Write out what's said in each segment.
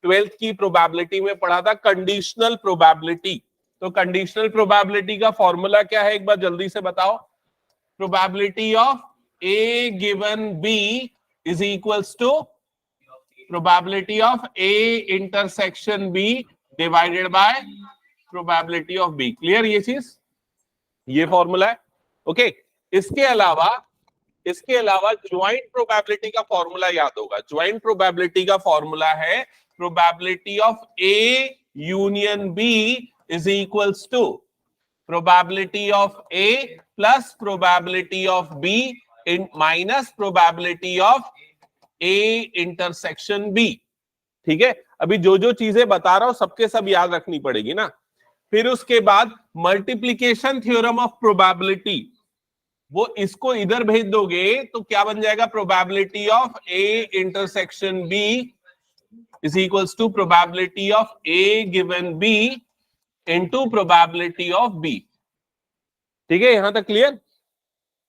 Twelfth की probability में पढ़ा था, कंडीशनल प्रोबेबिलिटी। तो कंडीशनल प्रोबेबिलिटी का फॉर्मूला क्या है, एक बार जल्दी से बताओ। Probability of A given B is equals to probability of A intersection B divided by probability of B. Clear ये चीज, ये फॉर्मूला है। ओके, इसके अलावा ज्वाइंट प्रोबेबिलिटी का फॉर्मूला याद होगा। ज्वाइंट प्रोबेबिलिटी का फॉर्मूला है probability of A union B is equals to probability of A plus probability of B in minus probability of A intersection B. ठीक है, अभी जो जो चीजें बता रहा हूं सबके सब याद रखनी पड़ेगी ना। फिर उसके बाद मल्टीप्लीकेशन थ्योरम ऑफ प्रोबेबिलिटी, वो इसको इधर भेज दोगे तो क्या बन जाएगा, probability of A intersection B is equals to probability of A given B into probability of B. ठीक है, यहां तक क्लियर।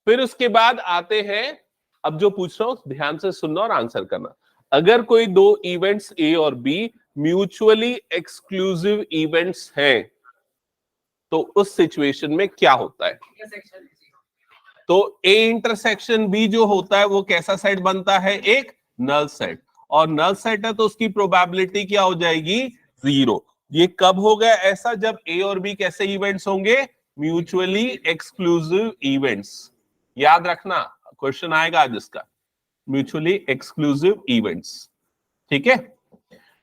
फिर उसके बाद आते हैं, अब जो पूछ रहा हूं ध्यान से सुनना और आंसर करना। अगर कोई दो इवेंट्स ए और बी म्यूचुअली एक्सक्लूसिव इवेंट्स हैं तो उस सिचुएशन में क्या होता है। तो ए इंटरसेक्शन बी जो होता है वो कैसा सेट बनता है, एक नल सेट। और नल सेट है तो उसकी प्रोबेबिलिटी क्या हो जाएगी, 0। ये कब होगा ऐसा, जब ए और बी कैसे इवेंट्स होंगे, म्यूचुअली एक्सक्लूसिव इवेंट्स। याद रखना, क्वेश्चन आएगा आज इसका, म्यूचुअली एक्सक्लूसिव इवेंट्स। ठीक है,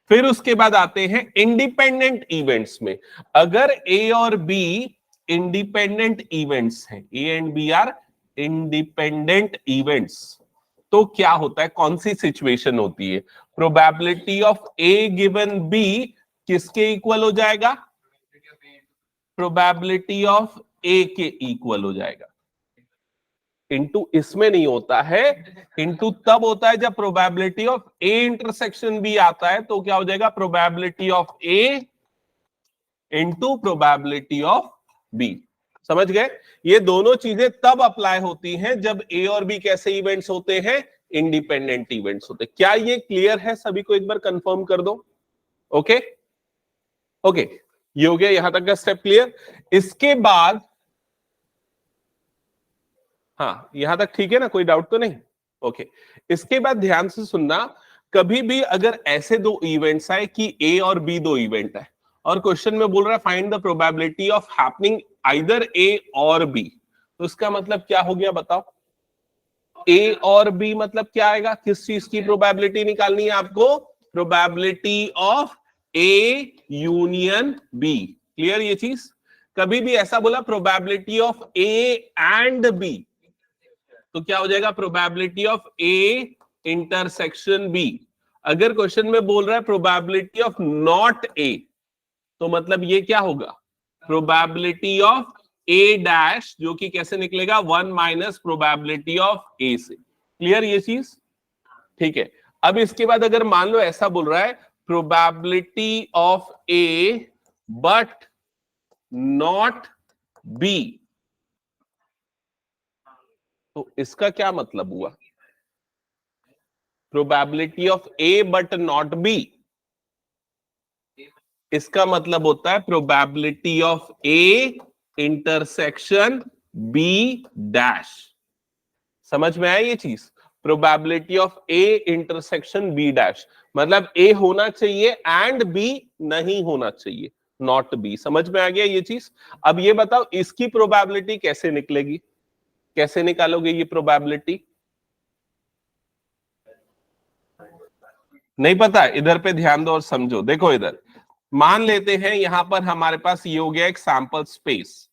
फिर उसके बाद आते हैं इंडिपेंडेंट इवेंट्स में। अगर ए और बी इंडिपेंडेंट इवेंट्स हैं, A and B are independent events, तो क्या होता है, कौन सी सिचुएशन होती है, probability of A given B किसके इक्वल हो जाएगा, प्रोबेबिलिटी ऑफ ए के इक्वल हो जाएगा। इनटू इसमें नहीं होता है, इनटू तब होता है जब probability of A intersection B आता है, तो क्या हो जाएगा, probability of A into probability of B. समझ गए, ये दोनों चीजें तब अप्लाई होती हैं जब ए और बी कैसे इवेंट्स होते हैं, इंडिपेंडेंट इवेंट्स होते हैं। क्या ये क्लियर है सभी को, एक बार कंफर्म कर दो। ओके ओके, ये हो गया यहां तक का स्टेप क्लियर। इसके बाद हाँ, यहां तक ठीक है ना, कोई डाउट तो नहीं। ओके, इसके बाद ध्यान से सुनना, कभी भी अगर ऐसे दो इवेंट्स आए कि ए और बी दो इवेंट है और क्वेश्चन में बोल रहा है find the probability of happening either A और बी, तो इसका मतलब क्या हो गया बताओ, ए और बी मतलब क्या आएगा, किस चीज की प्रोबेबिलिटी निकालनी है आपको, probability of A union B. Clear ये चीज, कभी भी ऐसा बोला probability of A and B, तो क्या हो जाएगा, probability of A intersection B. अगर क्वेश्चन में बोल रहा है प्रोबेबिलिटी ऑफ नॉट ए, तो मतलब ये क्या होगा, प्रोबेबिलिटी ऑफ ए डैश, जो कि कैसे निकलेगा, 1 माइनस प्रोबेबिलिटी ऑफ ए से। क्लियर ये चीज, ठीक है। अब इसके बाद अगर मान लो ऐसा बोल रहा है probability of A but not B, तो इसका क्या मतलब हुआ, probability of A but not B, इसका मतलब होता है probability of A intersection B dash. समझ में आया ये चीज, probability of A intersection B dash, मतलब ए होना चाहिए एंड बी नहीं होना चाहिए, नॉट बी। समझ में आ गया ये चीज। अब ये बताओ इसकी प्रोबेबिलिटी कैसे निकलेगी, कैसे निकालोगे ये प्रोबेबिलिटी, नहीं पता, इधर पे ध्यान दो और समझो। देखो इधर मान लेते हैं यहां पर हमारे पास ये हो गया एक सैंपल स्पेस,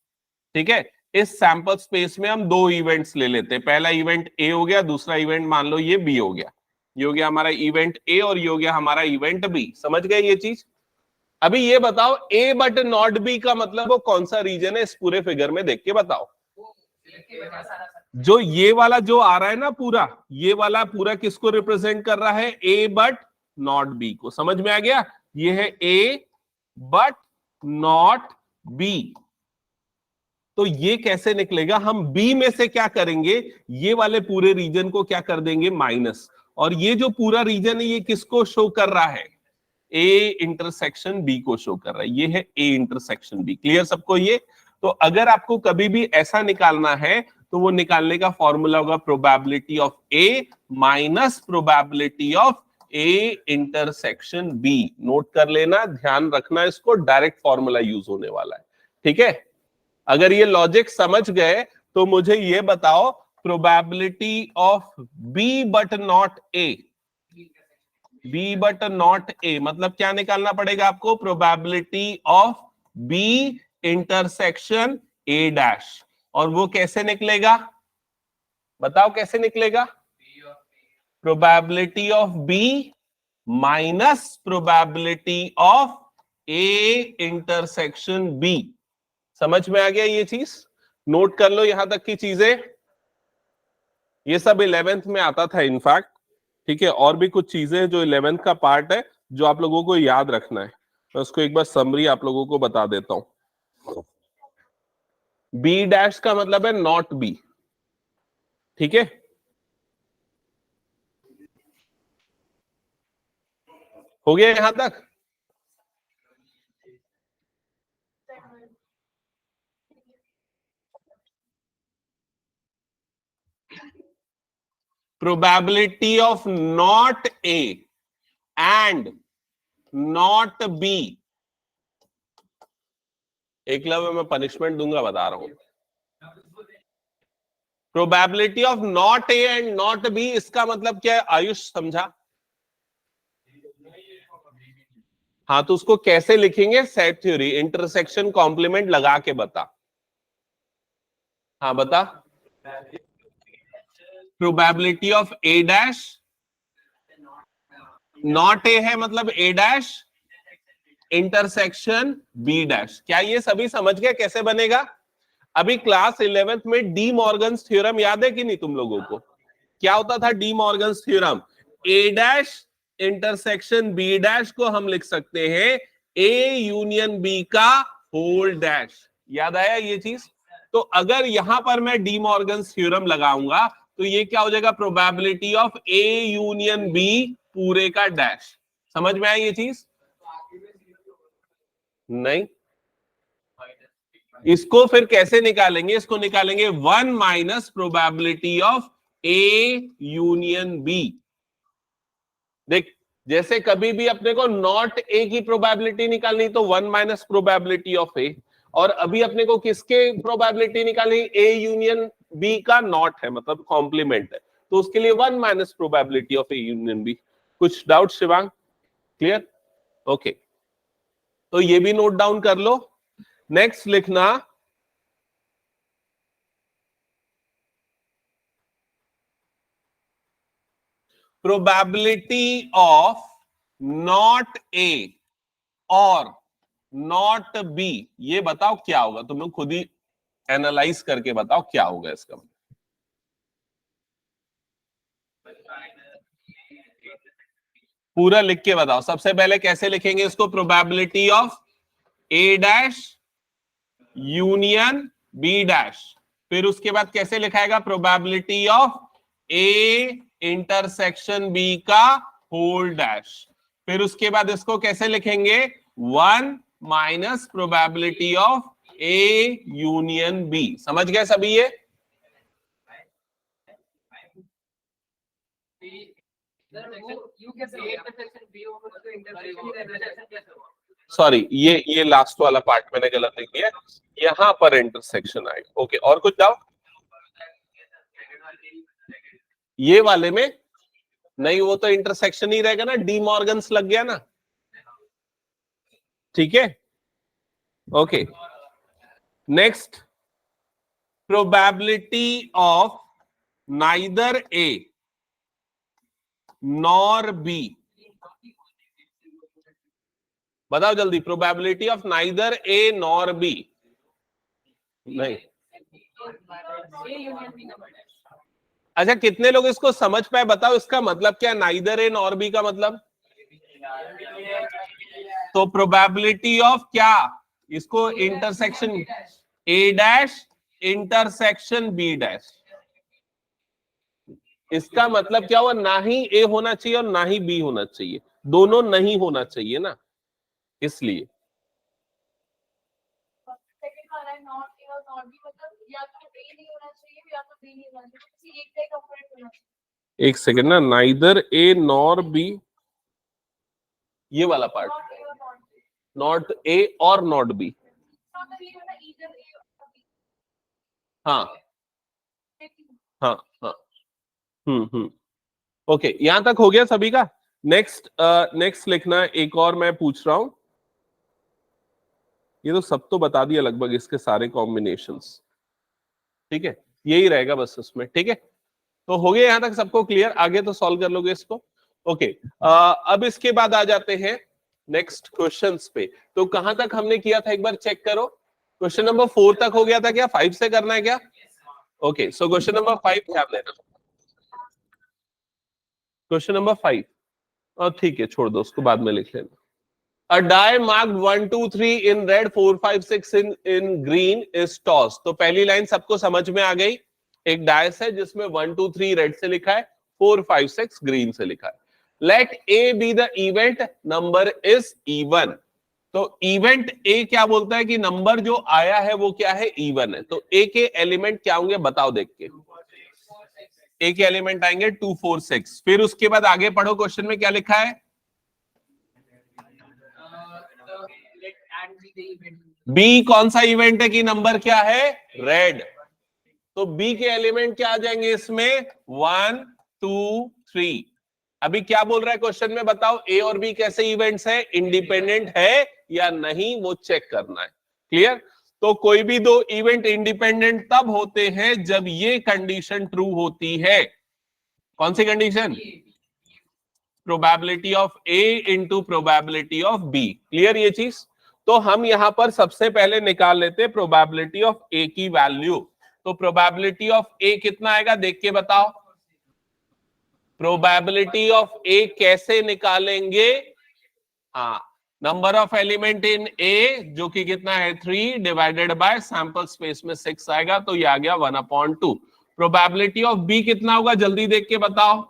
ठीक है। इस सैंपल स्पेस में हम दो इवेंट्स ले लेते हैं, पहला इवेंट ए हो गया, दूसरा इवेंट मान लो ये बी हो गया, ये हो गया हमारा इवेंट ए और ये हो गया हमारा इवेंट बी। समझ गए ये चीज। अभी ये बताओ ए बट नॉट बी का मतलब वो कौन सा रीजन है, इस पूरे फिगर में देख के बताओ। जो ये वाला जो आ रहा है ना पूरा, ये वाला पूरा किसको रिप्रेजेंट कर रहा है, ए बट नॉट बी को। समझ में आ गया, ये है ए बट नॉट बी। तो ये कैसे निकलेगा, हम बी में से क्या करेंगे, ये वाले पूरे रीजन को क्या कर देंगे माइनस, और ये जो पूरा रीजन है ये किसको शो कर रहा है, ए इंटरसेक्शन बी को शो कर रहा है। ये है ए इंटरसेक्शन बी। क्लियर सबको ये? तो अगर आपको कभी भी ऐसा निकालना है तो वो निकालने का फॉर्मूला होगा probability of A minus probability of A intersection B. Note कर लेना, ध्यान रखना, इसको डायरेक्ट फॉर्मूला यूज होने वाला है। ठीक है? अगर ये लॉजिक समझ गए तो मुझे ये बताओ, probability of B but not A, B but not A मतलब क्या निकालना पड़ेगा आपको? Probability of B intersection A dash. और वो कैसे निकलेगा? बताओ कैसे निकलेगा? Probability of B minus probability of A intersection B. समझ में आ गया ये चीज? नोट कर लो यहां तक की चीजें। ये सब 11th में आता था इनफैक्ट। ठीक है? और भी कुछ चीजें जो 11th का पार्ट है जो आप लोगों को याद रखना है। मैं उसको एक बार समरी आप लोगों को बता देता हूं। बी डैश का मतलब है नॉट बी। ठीक है? हो गया यहां तक? Probability of not A and not B. Eklavya मैं पनिशमेंट दूंगा, बता रहा हूं। Probability of not A and not B, इसका मतलब क्या है? आयुष समझा? हाँ, तो उसको कैसे लिखेंगे? सेट थ्योरी, इंटरसेक्शन कॉम्प्लीमेंट लगा के बता। हाँ बता। Probability of A dash, not a है मतलब ए डैश इंटरसेक्शन बी डैश। क्या ये सभी समझ गए कैसे बनेगा? अभी क्लास 11th में डी मॉर्गन्स थ्योरम याद है कि नहीं तुम लोगों को? क्या होता था डी मॉर्गन्स थ्योरम? ए डैश इंटरसेक्शन बी डैश को हम लिख सकते हैं ए यूनियन बी का होल डैश। याद आया ये चीज? तो अगर यहां पर मैं डी मॉर्गन्स थ्योरम लगाऊंगा तो ये क्या हो जाएगा? Probability of A union B पूरे का डैश। समझ में आया ये चीज? नहीं। इसको फिर कैसे निकालेंगे? इसको निकालेंगे 1 minus probability of A union B. देख, जैसे कभी भी अपने को नॉट ए की प्रोबेबिलिटी निकालनी तो 1 माइनस प्रोबेबिलिटी ऑफ ए, और अभी अपने को किसके प्रोबेबिलिटी निकालनी? ए यूनियन बी का नॉट है मतलब कॉम्प्लीमेंट है, तो उसके लिए 1 minus probability of A union B. कुछ डाउट शिवांग? क्लियर? ओके, तो ये भी नोट डाउन कर लो। नेक्स्ट लिखना, प्रोबेबिलिटी ऑफ नॉट ए और नॉट बी। ये बताओ क्या होगा? तुम लोग खुद ही एनालाइज करके बताओ क्या होगा इसका। पूरा लिख के बताओ। सबसे पहले कैसे लिखेंगे इसको? Probability of A dash union B dash. फिर उसके बाद कैसे लिखाएगा? Probability of A intersection B का होल डैश। फिर उसके बाद इसको कैसे लिखेंगे? 1 minus probability of A union B. समझ गए सभी ये? सॉरी, ये लास्ट वाला पार्ट मैंने गलत लिख दिया, यहां पर इंटरसेक्शन आएगा। ओके, और कुछ डाउट? ये वाले में नहीं, वो तो इंटरसेक्शन ही रहेगा ना, डी मॉर्गन्स लग गया ना। ठीक है? Okay, next, probability of neither A nor be. बताओ जल्दी, probability of neither A nor be. नहीं, अच्छा कितने लोग इसको समझ पाए? बताओ इसका मतलब क्या? नाइदर ए नॉर बी का मतलब तो प्रोबेबिलिटी ऑफ क्या? इसको intersection A dash intersection B dash. इसका मतलब क्या हुआ? ना ही ए होना चाहिए और ना ही बी होना चाहिए, दोनों नहीं होना चाहिए ना, इसलिए एक सेकेंड ना, नाइदर ए नॉर बी, ये वाला पार्ट, नॉट ए और नॉट बी। हाँ हाँ हाँ, हम्म, ओके, यहां तक हो गया सभी का। नेक्स्ट नेक्स्ट लिखना, एक और मैं पूछ रहा हूं, ये तो सब तो बता दिया लगभग इसके सारे कॉम्बिनेशंस, ठीक है, यही रहेगा बस उसमें, ठीक है। तो हो गया यहां तक सबको क्लियर, आगे तो सॉल्व कर लोगे इसको, ओके। अब इसके बाद आ जाते हैं नेक्स्ट क्वेश्चंस पे। तो कहां तक हमने किया था एक बार चेक करो, क्वेश्चन नंबर 4 तक हो गया था क्या? 5 से करना है क्या? ओके, सो क्वेश्चन नंबर 5 ध्यान देना, क्वेश्चन नंबर 5, और ठीक है छोड़ दो उसको, बाद में लिख लेना। A die marked 1, 2, 3 in red, 4, 5, 6 in green is tossed. तो पहली लाइन सबको समझ में आ गई, एक डायस है जिसमें 1, 2, 3 रेड से लिखा है, 4, 5, 6 ग्रीन से लिखा है। Let A be the event, number is even. तो इवेंट ए क्या बोलता है कि नंबर जो आया है वो क्या है? इवन है। तो ए के एलिमेंट क्या होंगे बताओ देख के। ए के एलिमेंट आएंगे 2, 4, 6। फिर उसके बाद आगे पढ़ो, क्वेश्चन में क्या लिखा है? बी कौन सा इवेंट है कि नंबर क्या है? रेड। तो बी के एलिमेंट क्या आ जाएंगे इसमें? 1, 2, 3। अभी क्या बोल रहा है क्वेश्चन में बताओ, ए और बी कैसे इवेंट्स है, इंडिपेंडेंट है या नहीं, वो चेक करना है। क्लियर? तो कोई भी दो इवेंट इंडिपेंडेंट तब होते हैं जब ये कंडीशन ट्रू होती है। कौन सी condition? Probability of A into probability of B. Clear ये चीज? तो हम यहां पर सबसे पहले निकाल लेते हैं प्रोबेबिलिटी ऑफ ए की वैल्यू। तो प्रोबेबिलिटी ऑफ ए कितना आएगा देख के बताओ। प्रोबेबिलिटी ऑफ ए कैसे निकालेंगे? हाँ, नंबर ऑफ एलिमेंट इन ए जो कि कितना है 3 डिवाइडेड बाय सैंपल स्पेस में 6 आएगा, तो ये आ गया 1/2। प्रोबेबिलिटी ऑफ बी कितना होगा जल्दी देख के बताओ।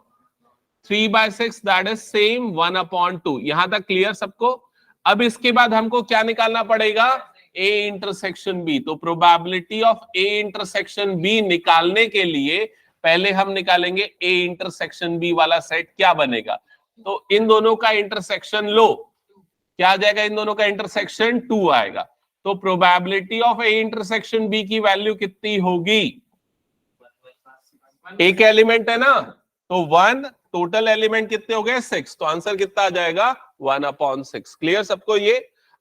3/6 दैट इज सेम 1/2। यहां तक क्लियर सबको? अब इसके बाद हमको क्या निकालना पड़ेगा? A intersection B. तो probability of A intersection B निकालने के लिए पहले हम निकालेंगे ए इंटरसेक्शन बी वाला सेट क्या बनेगा। तो इन दोनों का इंटरसेक्शन लो, क्या आ जाएगा? इन दोनों का इंटरसेक्शन 2 आएगा। तो probability of A intersection B की वैल्यू कितनी होगी? एक एलिमेंट है ना, तो 1, टोटल एलिमेंट कितने हो गए? 6। तो आंसर कितना आ जाएगा? 1/6। क्लियर सबको ये?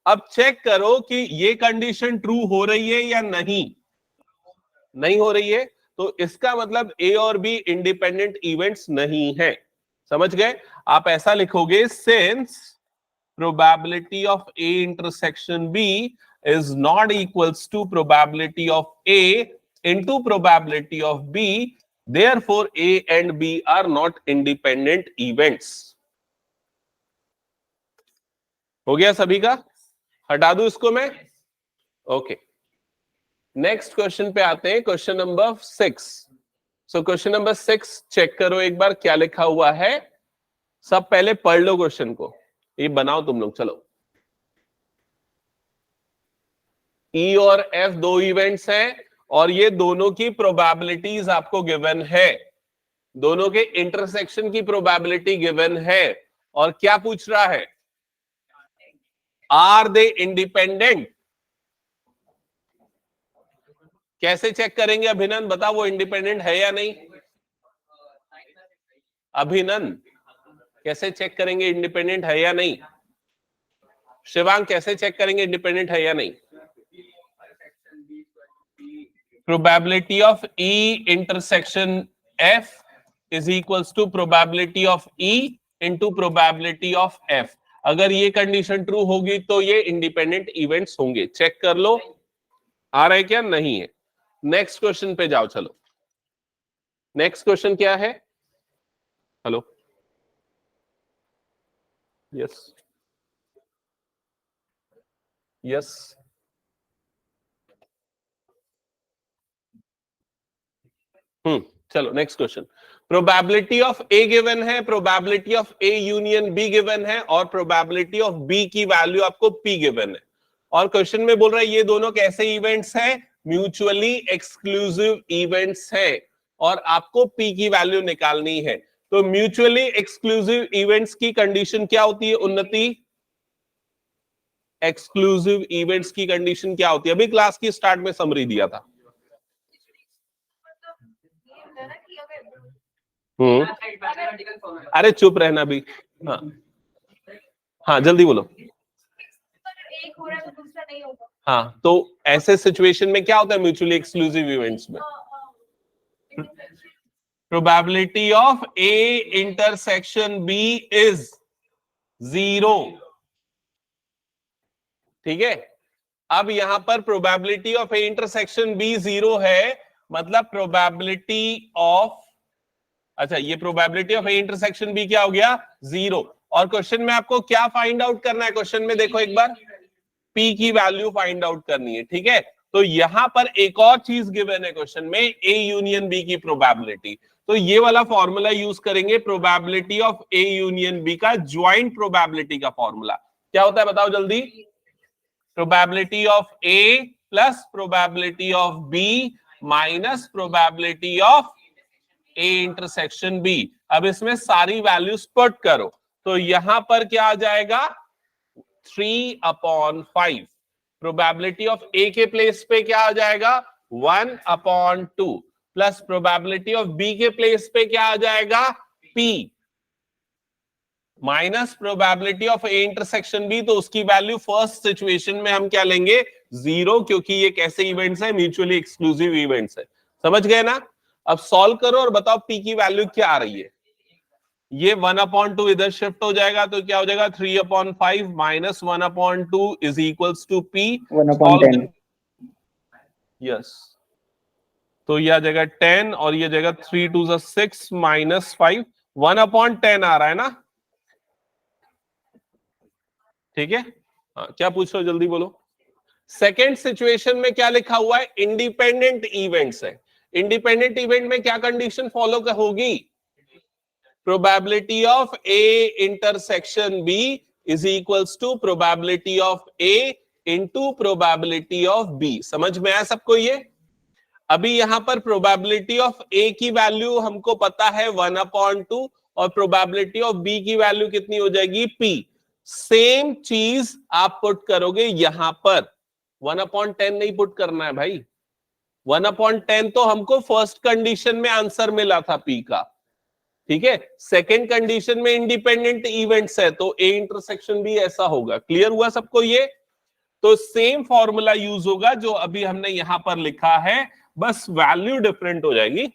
अब चेक करो कि ये कंडीशन ट्रू हो रही है या नहीं। नहीं हो रही है, तो इसका मतलब ए और बी इंडिपेंडेंट इवेंट्स नहीं है। समझ गए? आप ऐसा लिखोगे, since probability of A intersection B is not equals to probability of A into probability of B, therefore A and B are not independent events. हो गया सभी का? हटा दूं इसको मैं? ओके, नेक्स्ट क्वेश्चन पे आते हैं, question number 6। So question number 6 check करो एक बार क्या लिखा हुआ है। सब पहले पढ़ लो क्वेश्चन को, ये बनाओ तुम लोग। चलो, ई और एफ दो इवेंट्स हैं और ये दोनों की प्रोबेबिलिटीज आपको गिवन है, दोनों के इंटरसेक्शन की प्रोबेबिलिटी गिवन है। और क्या पूछ रहा है? Are they independent? कैसे चेक करेंगे अभिनंदन, बता वो इंडिपेंडेंट है या नहीं? अभिनंदन कैसे चेक करेंगे इंडिपेंडेंट है या नहीं? शिवांग कैसे चेक करेंगे इंडिपेंडेंट है या नहीं? Probability of E intersection F is equals to probability of E into probability of F. अगर ये कंडीशन ट्रू होगी तो ये इंडिपेंडेंट इवेंट्स होंगे। चेक कर लो आ रहा है क्या? नहीं है। नेक्स्ट क्वेश्चन पे जाओ। चलो, नेक्स्ट क्वेश्चन क्या है? हेलो, यस यस, चलो next question, probability of A given है, probability of A union B given है और प्रोबेबिलिटी ऑफ बी की वैल्यू आपको पी गिवन है। और क्वेश्चन में बोल रहा है ये दोनों कैसे इवेंट्स हैं, म्यूचुअली एक्सक्लूसिव इवेंट्स हैं और आपको पी की वैल्यू निकालनी है। तो म्यूचुअली एक्सक्लूसिव इवेंट्स की कंडीशन क्या होती है उन्नति? एक्सक्लूसिव इवेंट्स की कंडीशन क्या होती है? अभी क्लास की स्टार्ट में समरी दिया था। अरे चुप रहना भी। हाँ हाँ जल्दी बोलो। एक हो रहा है तो दूसरा नहीं होगा। हाँ तो ऐसे सिचुएशन में क्या होता है म्यूचुअली एक्सक्लूसिव इवेंट्स में? Probability of A intersection B is 0। ठीक है, अब यहां पर probability of A intersection B 0 है, मतलब प्रोबेबिलिटी ऑफ, अच्छा ये probability of A intersection B क्या हो गया? 0। और क्वेश्चन में आपको क्या फाइंड आउट करना है? क्वेश्चन में देखो एक बार, पी की वैल्यू फाइंड आउट करनी है। ठीक है, तो यहां पर एक और चीज गिवन है क्वेश्चन में, ए यूनियन बी की प्रोबेबिलिटी। तो ये वाला फॉर्मूला यूज करेंगे, probability of A union B का ज्वाइंट प्रोबेबिलिटी का फॉर्मूला क्या होता है बताओ जल्दी? Probability of A plus probability of B minus probability of A intersection B. अब इसमें सारी वैल्यूज पुट करो तो यहां पर क्या आ जाएगा? 3/5। प्रोबेबिलिटी ऑफ ए के प्लेस पे क्या आ जाएगा? 1/2 प्लस प्रोबेबिलिटी ऑफ बी के प्लेस पे क्या आ जाएगा? P minus probability of A intersection B. तो उसकी वैल्यू फर्स्ट सिचुएशन में हम क्या लेंगे? 0, क्योंकि ये कैसे इवेंट्स है? म्यूचुअली एक्सक्लूसिव इवेंट्स है। समझ गए ना? अब सॉल्व करो और बताओ पी की वैल्यू क्या आ रही है। ये 1/2 इधर शिफ्ट हो जाएगा तो क्या हो जाएगा? 3/5 minus 1/2 is equals to P 1/10। Yes, तो यह जगह 10 और ये जगह 3 2 6 माइनस 5, 1/10 आ रहा है ना? ठीक है, हाँ क्या पूछ रहे हो जल्दी बोलो। सेकेंड सिचुएशन में क्या लिखा हुआ है? इंडिपेंडेंट इवेंट्स है। इंडिपेंडेंट इवेंट में क्या कंडीशन फॉलो होगी? Probability of A intersection B is equals to probability of A into probability of B. समझ में आया सबको ये? अभी यहां पर प्रोबेबिलिटी ऑफ ए की वैल्यू हमको पता है 1/2 और प्रोबेबिलिटी ऑफ बी की वैल्यू कितनी हो जाएगी? पी। सेम चीज आप पुट करोगे यहां पर, 1/10 नहीं पुट करना है भाई। 1/10 तो हमको फर्स्ट कंडीशन में आंसर मिला था पी का। ठीक है, सेकेंड कंडीशन में इंडिपेंडेंट इवेंट्स है तो ए इंटरसेक्शन भी ऐसा होगा। क्लियर हुआ सबको ये? तो सेम फॉर्मूला यूज होगा जो अभी हमने यहां पर लिखा है, बस वैल्यू डिफरेंट हो जाएगी।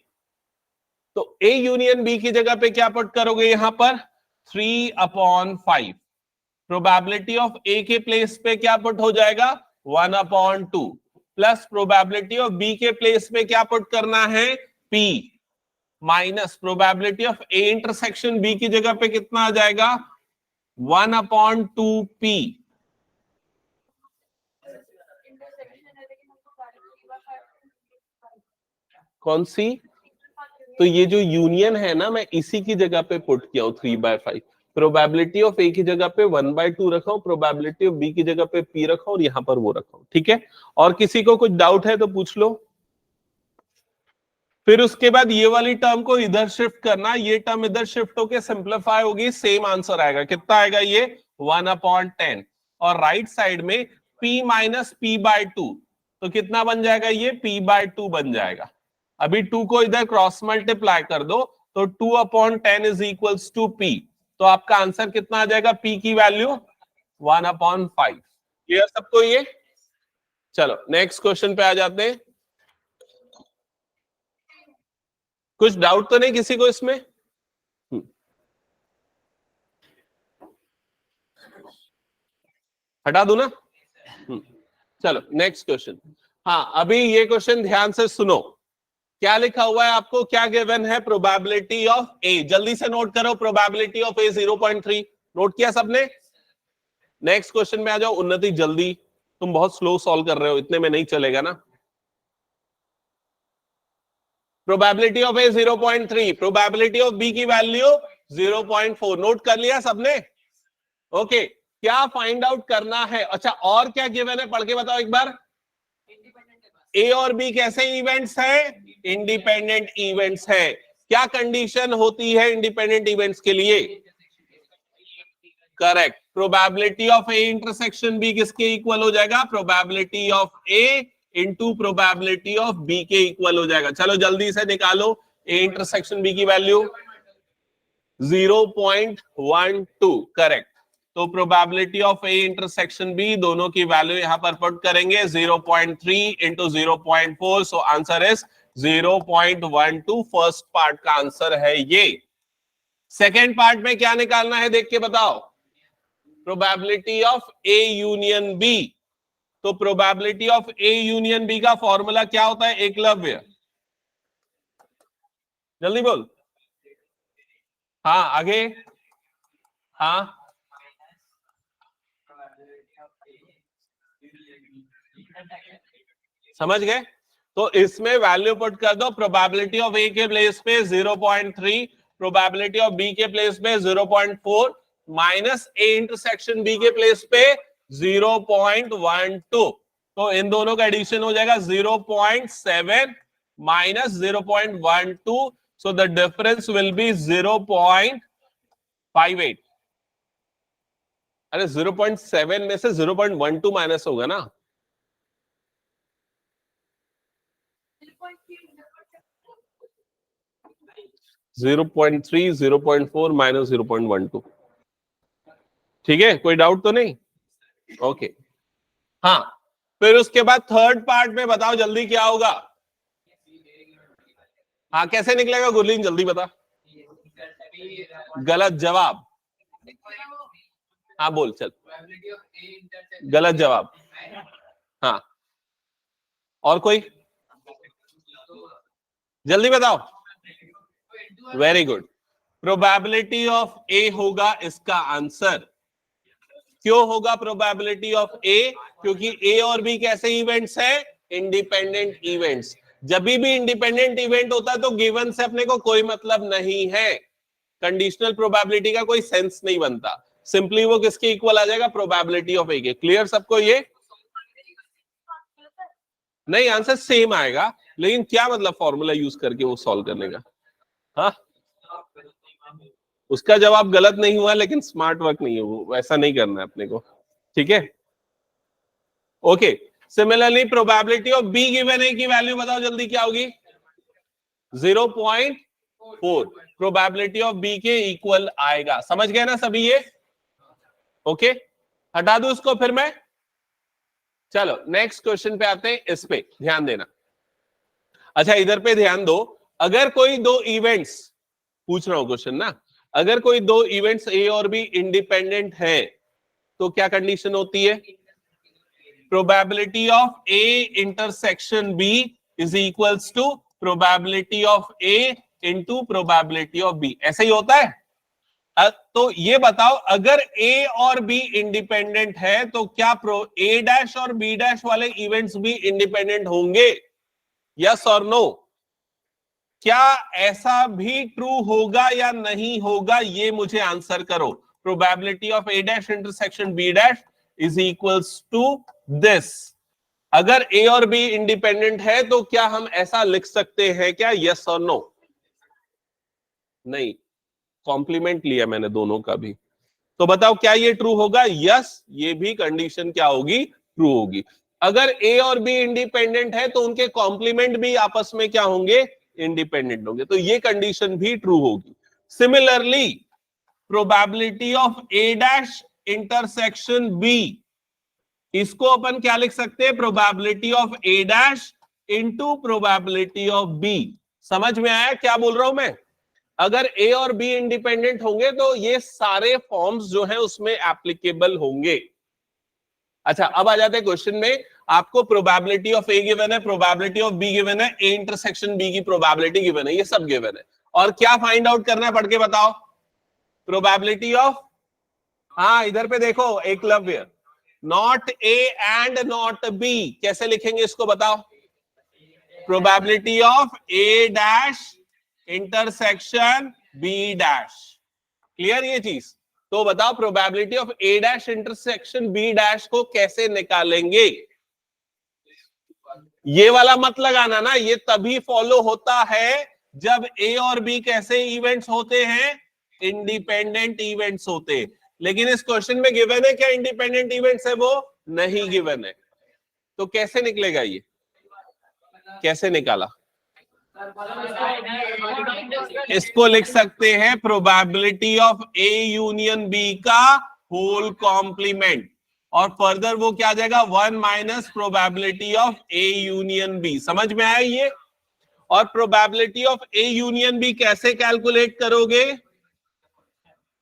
तो ए यूनियन बी की जगह पे क्या पुट करोगे यहां पर? 3/5। प्रोबेबिलिटी ऑफ ए के प्लेस पे क्या पुट हो जाएगा? 1/2 प्लस प्रोबेबिलिटी ऑफ बी के प्लेस पे क्या पुट करना है? P minus probability of A intersection B की जगह पे कितना आ जाएगा? 1/2 पी। कौन सी? तो ये जो यूनियन है ना, मैं इसी की जगह पे पुट किया हूं 3/5। प्रोबेबिलिटी ऑफ ए की जगह पे 1/2 रखा हूं, प्रोबेबिलिटी ऑफ बी की जगह पे पी रखा हूं और यहां पर वो रखा हूं। ठीक है, और किसी को कुछ डाउट है तो पूछ लो। फिर उसके बाद ये वाली टर्म को इधर शिफ्ट करना, ये टर्म इधर शिफ्ट होके सिंप्लीफाई होगी, सेम आंसर आएगा। कितना आएगा ये? 1/10। और राइट साइड में p माइनस p/2, तो कितना बन जाएगा ये? p/2 बन जाएगा। अभी 2 को इधर क्रॉस मल्टीप्लाई कर दो तो 2/10 इज इक्वल्स टू p। तो आपका आंसर कितना आ जाएगा? p की वैल्यू 1/5। क्लियर सबको ये? चलो नेक्स्ट क्वेश्चन पे आ जाते हैं। कुछ डाउट तो नहीं किसी को इसमें? हटा दूं ना? चलो नेक्स्ट क्वेश्चन। हाँ अभी ये क्वेश्चन ध्यान से सुनो, क्या लिखा हुआ है आपको, क्या गिवन है? प्रोबेबिलिटी ऑफ ए। जल्दी से नोट करो, प्रोबेबिलिटी ऑफ ए 0.3। नोट किया सबने? नेक्स्ट क्वेश्चन में आ जाओ। उन्नति जल्दी, तुम बहुत स्लो सॉल्व कर रहे हो, इतने में नहीं चलेगा ना। Probability of A 0.3, probability of B की वैल्यू 0.4। नोट कर लिया सबने? ओके, क्या फाइंड आउट करना है? अच्छा, और क्या गिवन है पढ़ के बताओ एक बार। ए और बी कैसे इवेंट्स हैं? इंडिपेंडेंट इवेंट्स है। क्या कंडीशन होती है इंडिपेंडेंट इवेंट्स के लिए? Correct, probability of A intersection B किसके इक्वल हो जाएगा? Probability of A into probability of B के इक्वल हो जाएगा। चलो जल्दी से निकालो ए इंटरसेक्शन बी की वैल्यू 0.12। करेक्ट, तो probability of A intersection B दोनों की वैल्यू यहां पर पुट करेंगे 0.3 into 0.4। So answer is 0.12। First part का आंसर है ये। सेकेंड पार्ट में क्या निकालना है देख के बताओ। Probability of A union B. तो probability of A union B का फॉर्मूला क्या होता है एकलव्य? जल्दी बोल। हाँ आगे। हाँ समझ गए? तो इसमें वैल्यू पुट कर दो। प्रोबेबिलिटी ऑफ ए के प्लेस पे 0.3, प्रोबेबिलिटी ऑफ बी के प्लेस पे 0.4 माइनस ए इंटरसेक्शन बी के प्लेस पे 0.12। तो इन दोनों का एडिशन हो जाएगा 0.7 minus 0.12। So the difference will be 0.58। अरे 0.7 में से 0.12 माइनस होगा ना। Zero 0.3, 0.4 minus 0.12। ठीक है, कोई डाउट तो नहीं? ओके हाँ, फिर उसके बाद थर्ड पार्ट में बताओ जल्दी क्या होगा। हाँ कैसे निकलेगा गुरलीन, जल्दी बता। गलत जवाब। हाँ बोल चल। गलत जवाब। हाँ और कोई जल्दी बताओ। वेरी गुड, प्रोबेबिलिटी ऑफ ए होगा इसका आंसर। क्यों होगा प्रोबेबिलिटी ऑफ ए? क्योंकि ए और बी कैसे इवेंट्स हैं? Independent events. जब भी इंडिपेंडेंट इवेंट होता है तो गिवन से अपने को कोई मतलब नहीं है, कंडीशनल प्रोबेबिलिटी का कोई सेंस नहीं बनता। सिंपली वो किसके इक्वल आ जाएगा? प्रोबेबिलिटी ऑफ ए के। क्लियर सबको? ये नहीं, आंसर सेम आएगा, लेकिन क्या मतलब फॉर्मूला यूज करके वो सॉल्व करने का। हाँ उसका जवाब गलत नहीं हुआ, लेकिन स्मार्ट वर्क नहीं है वो, वैसा नहीं करना है अपने को। ठीक है okay. Similarly probability of B given है की वैल्यू बताओ जल्दी क्या होगी? 0.4। प्रोबेबिलिटी ऑफ बी के इक्वल आएगा। समझ गए ना सभी ये? ओके हटा दू इसको फिर मैं। चलो नेक्स्ट क्वेश्चन पे आते हैं, इस पे ध्यान देना। अच्छा इधर पे ध्यान दो, अगर कोई दो इवेंट्स, पूछ रहा हूं क्वेश्चन ना, अगर कोई दो इवेंट्स ए और बी इंडिपेंडेंट है तो क्या कंडीशन होती है? Probability of A intersection B is equals to probability of A into probability of B. ऐसा ही होता है। तो ये बताओ, अगर ए और बी इंडिपेंडेंट है तो क्या ए डैश और बी डैश वाले इवेंट्स भी इंडिपेंडेंट होंगे? यस और नो? क्या ऐसा भी ट्रू होगा या नहीं होगा, ये मुझे आंसर करो। Probability of A dash intersection B dash is equals to this. अगर ए और बी इंडिपेंडेंट है तो क्या हम ऐसा लिख सकते हैं क्या? यस और नो? नहीं, कॉम्प्लीमेंट लिया मैंने दोनों का भी। तो बताओ क्या ये ट्रू होगा? यस, ये भी कंडीशन क्या होगी? ट्रू होगी। अगर ए और बी इंडिपेंडेंट है तो उनके कॉम्प्लीमेंट भी आपस में क्या होंगे? इंडिपेंडेंट होंगे। तो ये कंडीशन भी ट्रू होगी। Similarly probability of A dash intersection B, इसको अपन क्या लिख सकते हैं? Probability of A dash into probability of B. समझ में आया क्या बोल रहा हूं मैं? अगर ए और बी इंडिपेंडेंट होंगे तो ये सारे फॉर्म्स जो है उसमें एप्लीकेबल होंगे। अच्छा अब आ जाते हैं क्वेश्चन में। आपको प्रोबेबिलिटी ऑफ ए गिवन है, प्रोबेबिलिटी ऑफ बी गिवन है, ए इंटरसेक्शन बी की प्रोबेबिलिटी गिवन है, ये सब गिवन है। और क्या फाइंड आउट करना है पढ़ के बताओ। प्रोबेबिलिटी ऑफ, हाँ इधर पे देखो Eklavya, not A and not B, कैसे लिखेंगे इसको बताओ? Probability of A dash intersection B dash. Clear ये चीज? तो बताओ probability of A dash intersection B dash को कैसे निकालेंगे? ये वाला मत लगाना ना, ये तभी फॉलो होता है जब ए और बी कैसे इवेंट्स होते हैं, इंडिपेंडेंट इवेंट्स होते हैं। लेकिन इस क्वेश्चन में गिवन है क्या इंडिपेंडेंट इवेंट्स है? वो नहीं गिवन है। तो कैसे निकलेगा ये? कैसे निकाला? इसको लिख सकते हैं probability of A union B का होल कॉम्प्लीमेंट, और फर्दर वो क्या आ जाएगा, 1 minus probability of A union B. समझ में आया ये? और probability of A union B कैसे कैलकुलेट करोगे?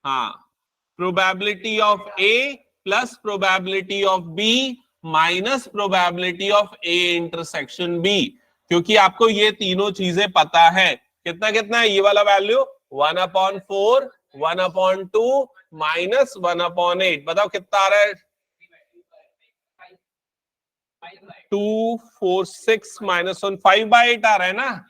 हाँ, probability of A plus probability of B minus probability of A intersection B, क्योंकि आपको ये तीनों चीजें पता है। कितना कितना है ये वाला वैल्यू? 1/4 1/2 माइनस 1/8। बताओ कितना आ रहा है? 2 4 6 माइनस 1 5/8 आ रहा है ना।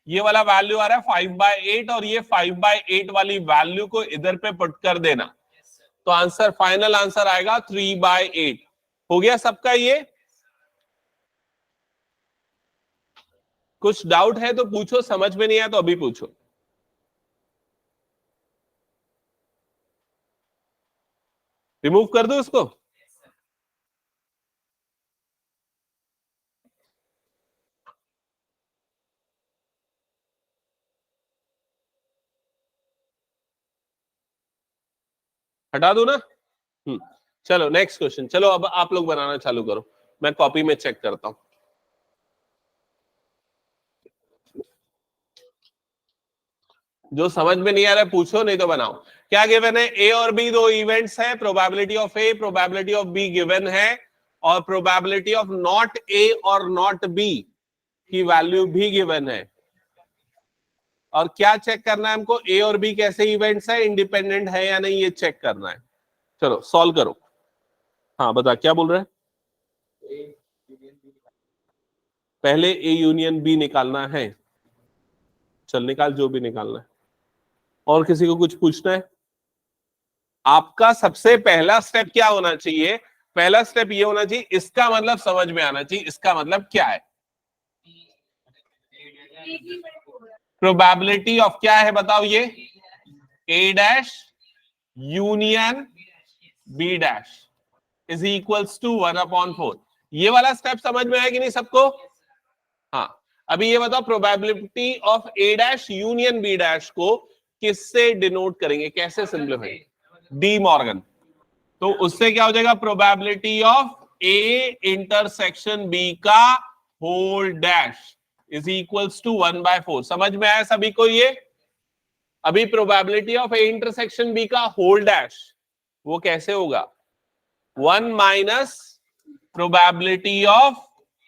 ये वाला वैल्यू आ रहा है 5/8, और ये 5/8 वाली वैल्यू को इधर पे पुट कर देना, तो आंसर, फाइनल आंसर आएगा 3/8। हो गया सबका? ये कुछ डाउट है तो पूछो, समझ में नहीं आया तो अभी पूछो। रिमूव कर दो उसको। हटा दो ना। चलो नेक्स्ट क्वेश्चन। चलो अब आप लोग बनाना चालू करो, मैं कॉपी में चेक करता हूं। जो समझ में नहीं आ रहा है पूछो, नहीं तो बनाओ। क्या गिवन है? ए और बी दो इवेंट्स है, probability of A probability of B given है, और प्रोबेबिलिटी ऑफ नॉट ए और नॉट बी की वैल्यू भी गिवन है। और क्या चेक करना है हमको? ए और बी कैसे इवेंट्स है, इंडिपेंडेंट है या नहीं, ये चेक करना है। चलो सॉल्व करो। हाँ बता, क्या बोल रहे हैं? पहले ए यूनियन बी निकालना है। चल निकाल, जो भी निकालना है। और किसी को कुछ पूछना है? आपका सबसे पहला स्टेप क्या होना चाहिए? पहला स्टेप ये होना चाहिए, इसका मतलब समझ में आना चाहिए, इसका मतलब क्या है। प्रोबेबिलिटी ऑफ क्या है बताओ? ये A dash union B dash is equals to 1/4। ये वाला स्टेप समझ में आया कि नहीं सबको? हाँ, अभी ये बताओ probability of A dash union B dash को किससे डिनोट करेंगे, कैसे सिंपलीफाई? De Morgan. तो उससे क्या हो जाएगा? Probability of A intersection B का whole dash is equals to 1/4। समझ में आया सभी को ये? अभी probability of A intersection B का होल डैश वो कैसे होगा? 1 minus probability of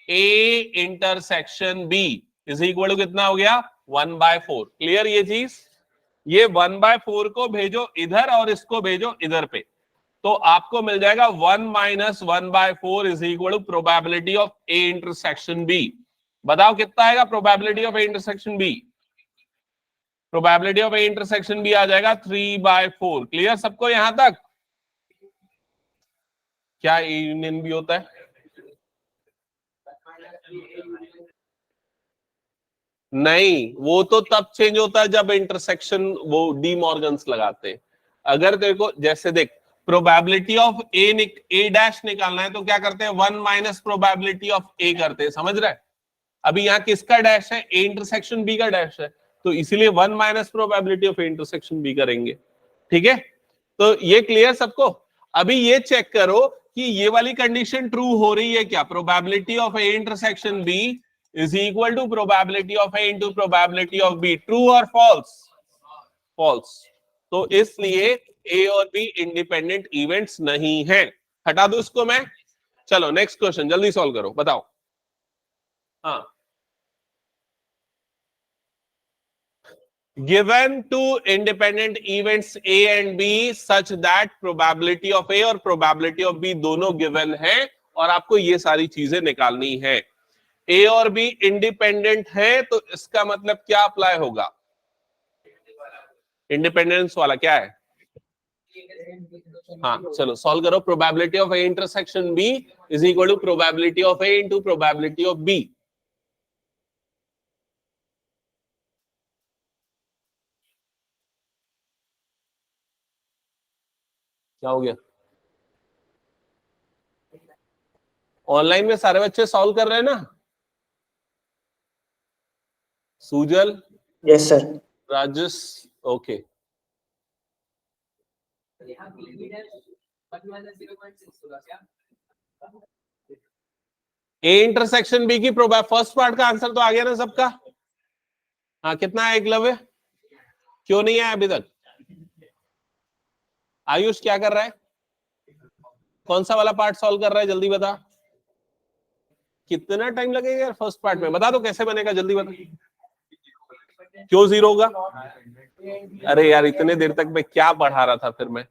A intersection B is equal to कितना हो गया? 1/4। क्लियर ये चीज? ये 1/4 को भेजो इधर और इसको भेजो इधर पे, तो आपको मिल जाएगा 1 minus 1/4 is equal to probability of A intersection B. बताओ कितना आएगा probability of A intersection B? Probability of A intersection B आ जाएगा 3/4। क्लियर सबको यहां तक? क्या ए यूनियन बी होता है? नहीं, वो तो तब चेंज होता है जब इंटरसेक्शन वो डी मॉर्गन्स लगाते हैं। अगर तेरे को जैसे देख, प्रोबेबिलिटी ऑफ ए डैश निकालना है तो क्या करते हैं? 1 माइनस प्रोबेबिलिटी ऑफ ए करते हैं। समझ रहे हैं? अभी यहाँ किसका डैश है? ए इंटरसेक्शन बी का डैश है, तो इसीलिए 1 minus probability of A intersection B करेंगे। ठीक है, तो ये क्लियर सबको? अभी ये चेक करो कि ये वाली कंडीशन ट्रू हो रही है क्या? Probability of A intersection B is equal to probability of A into probability of B. True or false? False. तो इसलिए A और B इंडिपेंडेंट इवेंट्स नहीं है। हटा दो इसको मैं। चलो नेक्स्ट क्वेश्चन जल्दी सॉल्व करो, बताओ। हाँ, given two independent events A and B such that probability of A और probability of B दोनों given है, और आपको ये सारी चीजें निकालनी है। ए और बी इंडिपेंडेंट है, तो इसका मतलब क्या अप्लाई होगा? इंडिपेंडेंस वाला क्या है? हाँ चलो सॉल्व करो। Probability of A intersection B is equal to probability of A into probability of B. क्या हो गया? ऑनलाइन में सारे बच्चे सॉल्व कर रहे हैं ना? Sujal? Yes sir. Rajesh? Okay. A intersection B की फर्स्ट पार्ट का आंसर तो आ गया ना सबका? हाँ कितना है एकलव्य? क्यों नहीं आया अभी तक? आयुष क्या कर रहा है? कौन सा वाला पार्ट सॉल्व कर रहा है? जल्दी बता। कितना टाइम लगेगा यार फर्स्ट पार्ट में? बता दो कैसे बनेगा, जल्दी बता। क्यों जीरो होगा? अरे यार इतने देर तक मैं क्या पढ़ा रहा था फिर मैं?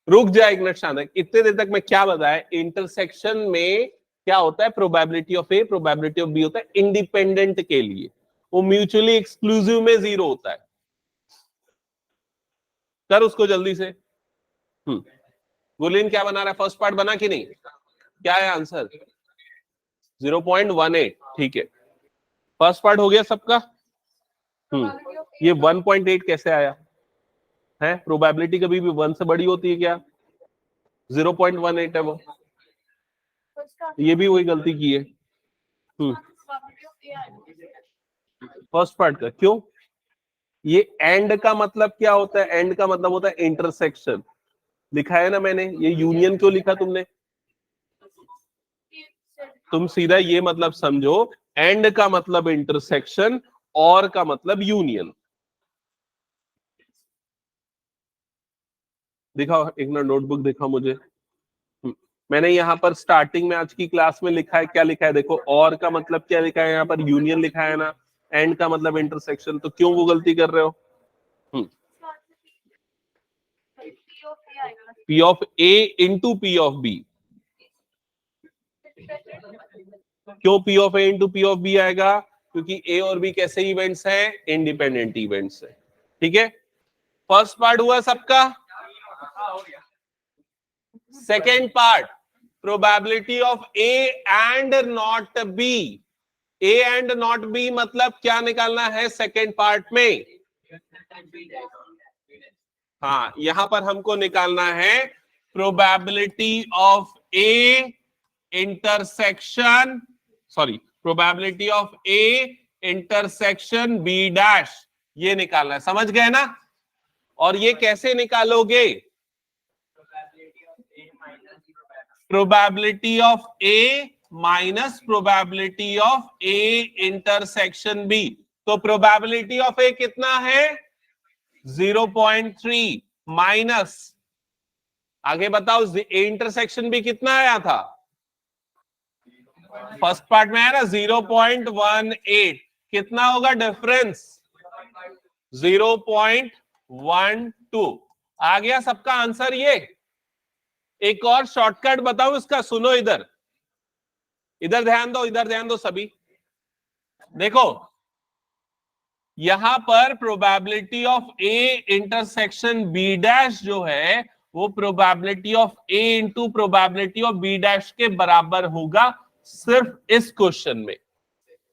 रुक जाए एक मिनट शांत। इतने देर तक मैं क्या बताया? इंटरसेक्शन में क्या होता है? Probability of A probability of B होता है इंडिपेंडेंट के लिए, वो म्यूचुअली एक्सक्लूसिव में जीरो होता है। कर उसको जल्दी से। गुलिन क्या बना रहा है? फर्स्ट पार्ट बना कि नहीं? क्या है आंसर? 0.18। ठीक है, फर्स्ट पार्ट हो गया सबका। ये 1.8 कैसे आया है? प्रोबेबिलिटी कभी भी 1 से बड़ी होती है क्या? 0.18 है वो। ये भी वही गलती की है फर्स्ट पार्ट का। क्यों? ये एंड का मतलब क्या होता है? एंड का मतलब होता है इंटरसेक्शन। लिखा है ना मैंने, ये यूनियन क्यों लिखा तुमने? तुम सीधा ये मतलब समझो, एंड का मतलब इंटरसेक्शन और का मतलब यूनियन। दिखाओ एक मिनट नोटबुक दिखाओ मुझे। मैंने यहाँ पर स्टार्टिंग में आज की क्लास में लिखा है, क्या लिखा है देखो। और का मतलब क्या लिखा है यहाँ पर? यूनियन लिखा है ना। एंड का मतलब इंटरसेक्शन। तो क्यों वो गलती कर रहे हो? P of A into P of B. क्यों P of A into P of B आएगा? क्योंकि ए और बी कैसे इवेंट्स हैं? इंडिपेंडेंट इवेंट्स है। ठीक है, फर्स्ट पार्ट हुआ सबका। Second part, probability of A and not B. A and not B मतलब क्या निकालना है सेकेंड पार्ट में? हाँ यहां पर हमको निकालना है probability of A intersection, sorry probability of A intersection B dash, ये निकालना है। समझ गए ना? और ये कैसे निकालोगे? Probability of A minus probability of A intersection B. तो प्रोबेबिलिटी ऑफ ए कितना है? 0.3 माइनस, आगे बताओ ए इंटरसेक्शन बी कितना आया था? फर्स्ट पार्ट में है ना 0.18। कितना होगा डिफरेंस? 0.12। आ गया सबका आंसर ये। एक और शॉर्टकट बताऊं इसका, सुनो इधर, इधर ध्यान दो, इधर ध्यान दो सभी। देखो यहां पर probability of A intersection B dash जो है वो probability of A into probability of B dash के बराबर होगा सिर्फ इस क्वेश्चन में।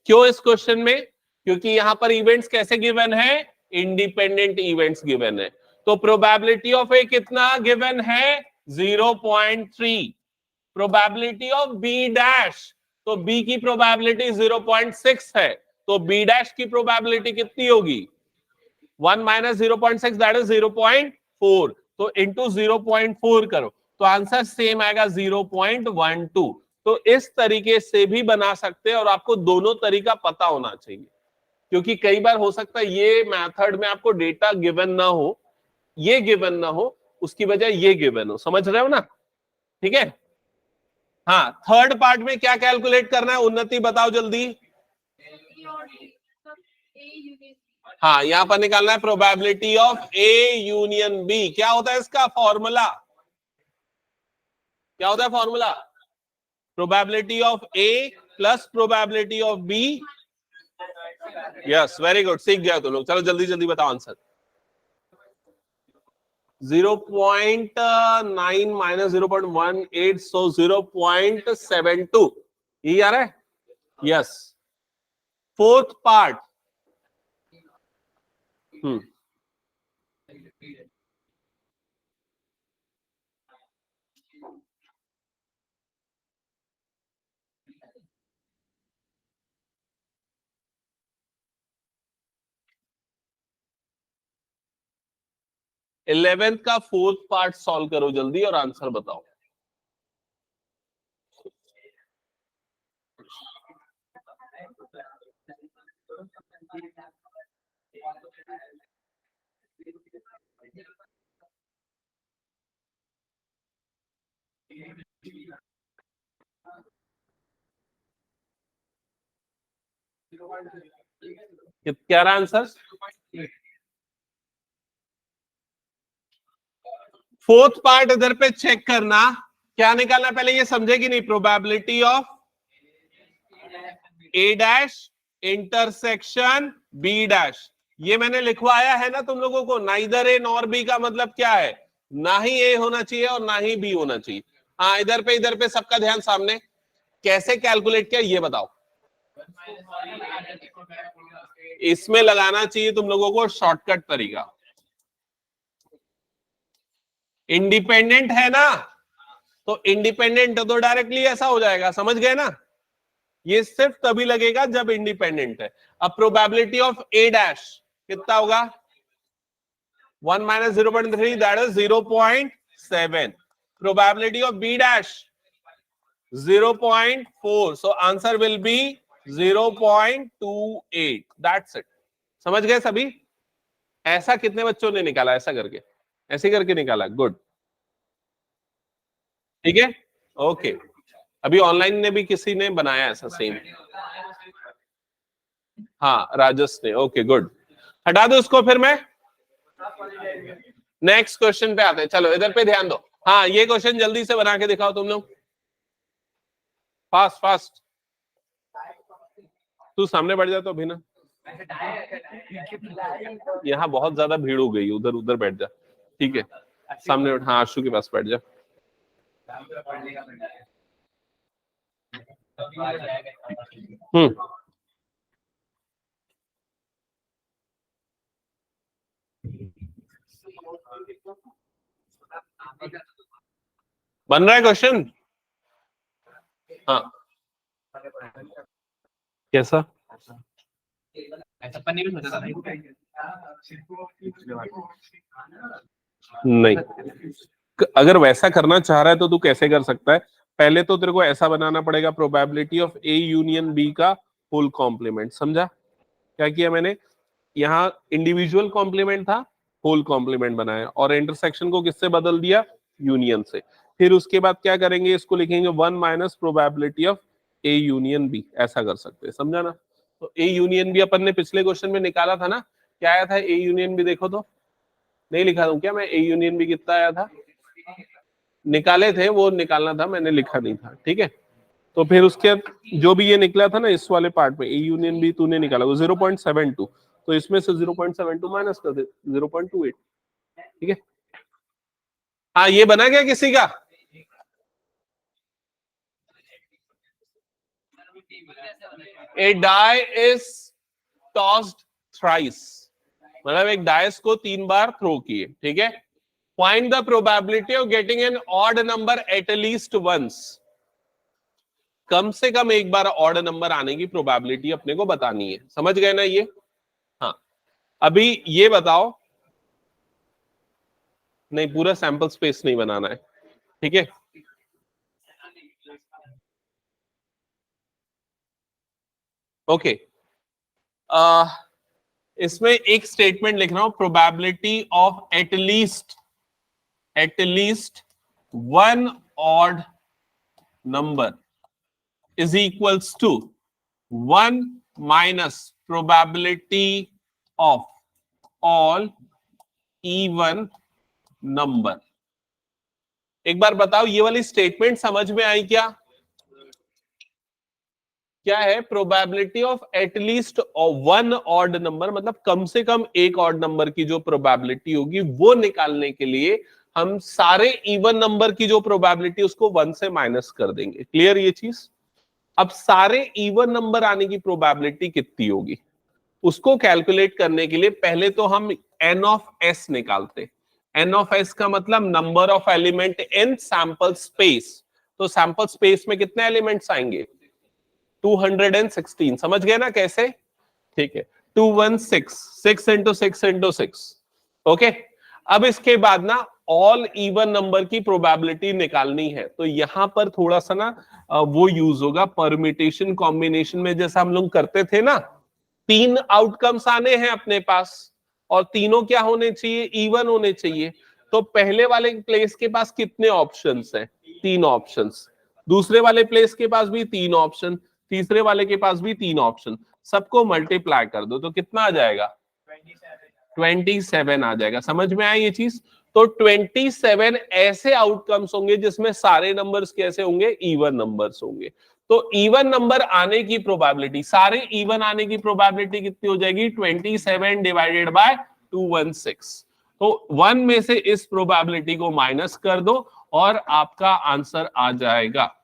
क्यों इस क्वेश्चन में? क्योंकि यहां पर इवेंट्स कैसे गिवन है? इंडिपेंडेंट इवेंट्स गिवन है। तो प्रोबेबिलिटी ऑफ ए कितना गिवन है? 0.3। प्रोबेबिलिटी ऑफ बी डैश, तो बी की प्रोबेबिलिटी 0.6 है, तो बी डैश की प्रोबेबिलिटी कितनी होगी? 1 माइनस 0.6 दैट इज 0.4। तो इंटू 0.4 करो तो आंसर सेम आएगा 0.12। तो इस तरीके से भी बना सकते हैं, और आपको दोनों तरीका पता होना चाहिए, क्योंकि कई बार हो सकता है ये मेथड में आपको डेटा गिवन ना हो, ये गिवन ना हो, उसकी वजह ये गिवन हो। समझ रहे हो ना? ठीक है। हाँ थर्ड पार्ट में क्या कैलकुलेट करना है? उन्नति बताओ जल्दी। हाँ यहां पर निकालना है probability of A union B. क्या होता है इसका फॉर्मूला? क्या होता है formula? Probability of A plus probability of B. Yes, very good, सीख गया तुम लोग। चलो जल्दी जल्दी बताओ आंसर। 0.9 माइनस 0.18, सो 0.72 यही आ रहा है। Yes, fourth part. 11th का फोर्थ पार्ट सॉल्व करो जल्दी और आंसर बताओ। क्या रहा आंसर? फोर्थ पार्ट इधर पे चेक करना, क्या निकालना पहले ये समझे कि नहीं। Probability of A dash intersection B dash, ये मैंने लिखवाया है ना तुम लोगों को। नाइदर ए नॉर बी का मतलब क्या है, ना ही ए होना चाहिए और ना ही बी होना चाहिए। हाँ, इधर पे सबका ध्यान सामने। कैसे कैलकुलेट किया ये बताओ। इसमें लगाना चाहिए तुम लोगों को शॉर्टकट तरीका। इंडिपेंडेंट है ना, तो इंडिपेंडेंट तो डायरेक्टली ऐसा हो जाएगा, समझ गए ना। ये सिर्फ तभी लगेगा जब इंडिपेंडेंट है। अब प्रोबेबिलिटी ऑफ ए डैश कितना होगा? 1 minus 0.3, that is 0.7। Probability of B dash 0.4, so answer will be 0.28, that's it। समझ गए सभी? ऐसा कितने बच्चों ने निकाला? ऐसा करके, ऐसे करके निकाला। गुड, ठीक है, ओके। अभी ऑनलाइन ने भी किसी ने बनाया ऐसा सेम। हाँ, राजस ने। ओके गुड, हटा दो उसको फिर मैं नेक्स्ट क्वेश्चन पे आते हैं। चलो इधर पे ध्यान दो। हाँ, ये क्वेश्चन जल्दी से बना के दिखाओ तुम लोग, फास्ट फास्ट। तू सामने बढ़ जा तो अभी ना, यहाँ बहुत ज्यादा भीड़ हो गई, उधर उधर बैठ जा, ठीक है। सामने बैठ, हाँ आशु के पास बैठ जा। बन रहा है क्वेश्चन? हाँ, कैसा? नहीं, अगर वैसा करना चाह रहा है तो तू कैसे कर सकता है? पहले तो तेरे को ऐसा बनाना पड़ेगा, probability of A union B का फुल कॉम्प्लीमेंट। समझा क्या किया मैंने? यहाँ इंडिविजुअल कॉम्प्लीमेंट था, होल कॉम्प्लीमेंट बनाया, और इंटरसेक्शन को किससे बदल दिया? यूनियन से। फिर उसके बाद क्या करेंगे, इसको लिखेंगे 1 minus probability of A union B, ऐसा कर सकते हैं। समझा ना? तो ए यूनियन बी अपन ने पिछले क्वेश्चन में निकाला था ना, क्या आया था ए यूनियन बी? देखो तो, नहीं लिखा हूं क्या मैं? ए यूनियन बी कितना आया था? निकाले थे, वो निकालना था, मैंने लिखा नहीं था, ठीक है। तो फिर उसके जो भी ये निकला था ना इस वाले पार्ट में, ए यूनियन बी तूने निकाला वो 0.72, तो इसमें से 0.72 माइनस कर दे, 0.28, ठीक है। हाँ, ये बना गया किसी का? ए डाई इज टॉस्ड थ्राइस, मतलब एक डाइस को 3 बार थ्रो किए, ठीक है। Find the probability of getting an odd number at least once, कम से कम एक बार ऑड नंबर आने की प्रोबेबिलिटी अपने को बतानी है। समझ गए ना ये? हाँ, अभी ये बताओ, नहीं पूरा सैंपल स्पेस नहीं बनाना है, ठीक है। ओके, इसमें एक स्टेटमेंट लिख रहा हूं, probability of at least one odd number is equals to 1 minus probability of all even number। एक बार बताओ, ये वाली स्टेटमेंट समझ में आई क्या? क्या है, probability of at least one odd number, मतलब कम से कम एक ऑड नंबर की जो प्रोबेबिलिटी होगी वो निकालने के लिए हम सारे इवन नंबर की जो प्रोबेबिलिटी उसको 1 से माइनस कर देंगे। क्लियर ये चीज? अब सारे इवन नंबर आने की प्रोबेबिलिटी कितनी होगी उसको कैलकुलेट करने के लिए पहले तो हम n ऑफ s निकालते। n ऑफ s का मतलब number of element in sample space. तो सैंपल स्पेस में कितने एलिमेंट्स आएंगे? 216। समझ गए ना कैसे? ठीक है, 216, 6 इंटू 6 इंटू 6। ओके, अब इसके बाद ना ऑल इवन नंबर की प्रोबेबिलिटी निकालनी है, तो यहां पर थोड़ा सा ना वो यूज होगा परम्यूटेशन कॉम्बिनेशन में, जैसा हम लोग करते थे ना। 3 आउटकम्स आने हैं अपने पास और तीनों क्या होने चाहिए? इवन होने चाहिए। तो पहले वाले प्लेस के पास कितने ऑप्शंस हैं? 3 ऑप्शंस। दूसरे वाले प्लेस के पास भी 3 ऑप्शन, तीसरे वाले के पास भी 3 ऑप्शन। सबको मल्टीप्लाई कर दो तो कितना आ जाएगा? 27 आ जाएगा। समझ में आया ये चीज? तो 27 ऐसे आउटकम्स होंगे जिसमें सारे नंबर्स कैसे होंगे? इवन नंबर्स होंगे। तो इवन नंबर आने की प्रोबेबिलिटी, सारे इवन आने की प्रोबेबिलिटी कितनी हो जाएगी? 27 डिवाइडेड बाय 216। तो 1 में से इस प्रोबेबिलिटी को माइनस कर दो और आपका आंसर आ जाएगा।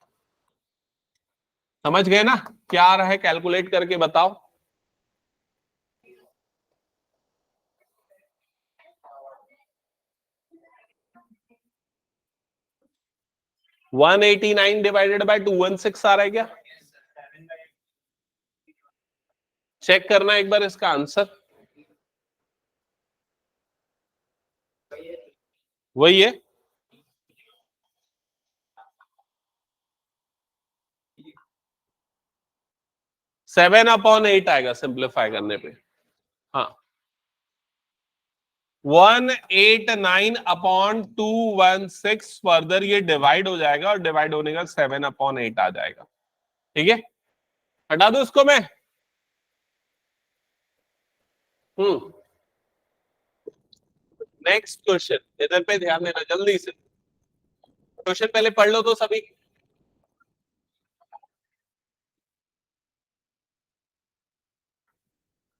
समझ गए ना? क्या आ रहा है कैलकुलेट करके बताओ। वन 189 डिवाइडेड बाय 216 आ रहा है क्या? चेक करना एक बार इसका आंसर। वही है, 7/8 आएगा सिंप्लीफाई करने पे। हाँ, 189/216 फर्दर ये डिवाइड हो जाएगा और डिवाइड होने का 7/8 आ जाएगा। ठीक है, हटा दो इसको मैं। नेक्स्ट क्वेश्चन, इधर पे ध्यान देना जल्दी से। क्वेश्चन पहले पढ़ लो तो सभी।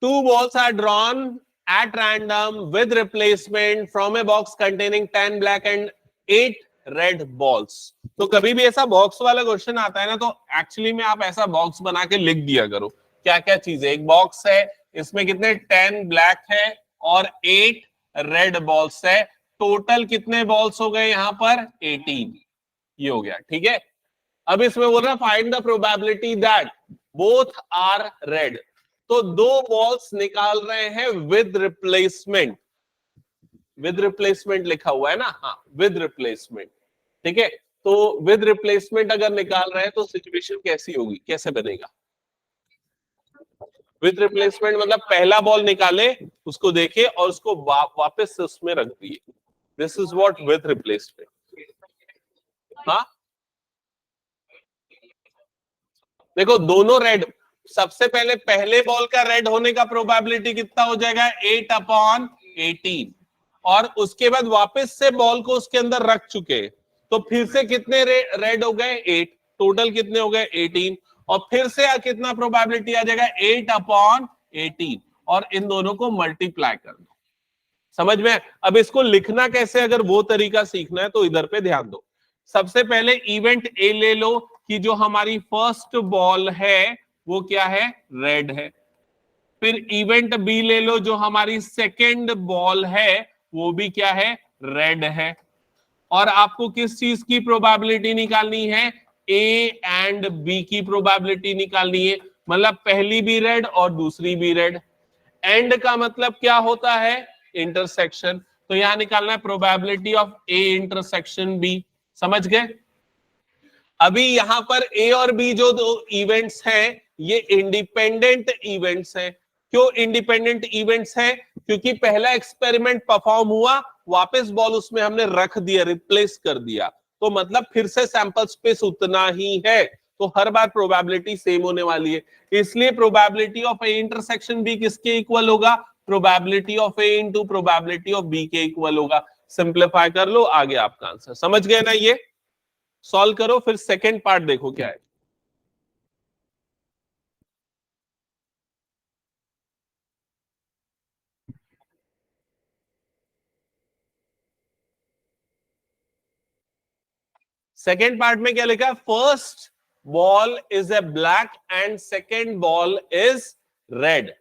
Two balls are drawn at random with replacement from a box containing 10 black and 8 red balls. तो कभी भी ऐसा बॉक्स वाला क्वेश्चन आता है ना, तो एक्चुअली में आप ऐसा बॉक्स बना के लिख दिया करो क्या क्या चीजें। एक बॉक्स है, इसमें कितने 10 ब्लैक है और 8 रेड बॉल्स है। टोटल कितने बॉल्स हो गए यहाँ पर? 18। ये हो गया। ठीक है, अब इसमें बोल रहा find the probability that both are red. तो 2 बॉल्स निकाल रहे हैं विद रिप्लेसमेंट। विद रिप्लेसमेंट लिखा हुआ है ना? हाँ, विद रिप्लेसमेंट। ठीक है, तो विद रिप्लेसमेंट अगर निकाल रहे हैं तो सिचुएशन कैसी होगी, कैसे बनेगा? विद रिप्लेसमेंट मतलब पहला बॉल निकाले, उसको देखे और उसको वापस से उसमें रख दिए। This is what with replacement. हाँ, देखो दोनों रेड। सबसे पहले पहले बॉल का रेड होने का प्रोबेबिलिटी कितना हो जाएगा? 8/18। और उसके बाद वापस से बॉल को उसके अंदर रख चुके, तो फिर से कितने रेड हो गए? 8। टोटल कितने हो गए? 18। और फिर से कितना प्रोबेबिलिटी आ जाएगा? 8/18। और इन दोनों को मल्टीप्लाई कर दो। समझ में? अब इसको लिखना कैसे, अगर वो तरीका सीखना है तो इधर पे ध्यान दो। सबसे पहले इवेंट ए ले लो कि जो हमारी फर्स्ट बॉल है वो क्या है? रेड है। फिर इवेंट बी ले लो, जो हमारी सेकेंड बॉल है वो भी क्या है? रेड है। और आपको किस चीज की प्रोबेबिलिटी निकालनी है? ए एंड बी की प्रोबेबिलिटी निकालनी है, मतलब पहली भी रेड और दूसरी भी रेड। एंड का मतलब क्या होता है? इंटरसेक्शन। तो यहां निकालना है probability of A intersection B. समझ गए? अभी यहां पर ए और बी जो दो इवेंट्स हैं ये इंडिपेंडेंट इवेंट्स हैं। क्यों इंडिपेंडेंट इवेंट्स हैं? क्योंकि पहला एक्सपेरिमेंट परफॉर्म हुआ, वापस बॉल उसमें हमने रख दिया, रिप्लेस कर दिया, तो मतलब फिर से सैंपल स्पेस उतना ही है। तो हर बार प्रोबेबिलिटी सेम होने वाली है। इसलिए probability of A intersection B किसके इक्वल होगा? Probability of A into probability of B के इक्वल होगा। सिंप्लीफाई कर लो, आगे आपका आंसर। समझ गए ना? ये सॉल्व करो, फिर सेकेंड पार्ट देखो क्या है। सेकेंड पार्ट में क्या लिखा है, first ball is a black and second ball is red.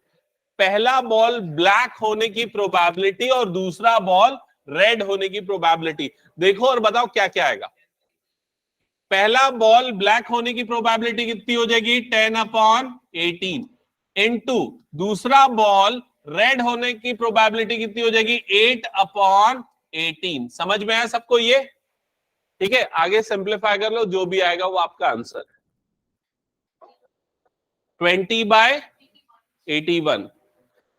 पहला बॉल ब्लैक होने की प्रोबेबिलिटी और दूसरा बॉल रेड होने की प्रोबेबिलिटी देखो और बताओ क्या क्या आएगा। पहला बॉल ब्लैक होने की प्रोबेबिलिटी कितनी हो जाएगी, 10/18 इनटू दूसरा बॉल रेड होने की प्रोबेबिलिटी कितनी हो जाएगी, 8/18। समझ में आया सबको ये? ठीक है, आगे सिंप्लीफाई कर लो, जो भी आएगा वो आपका answer. 20/81।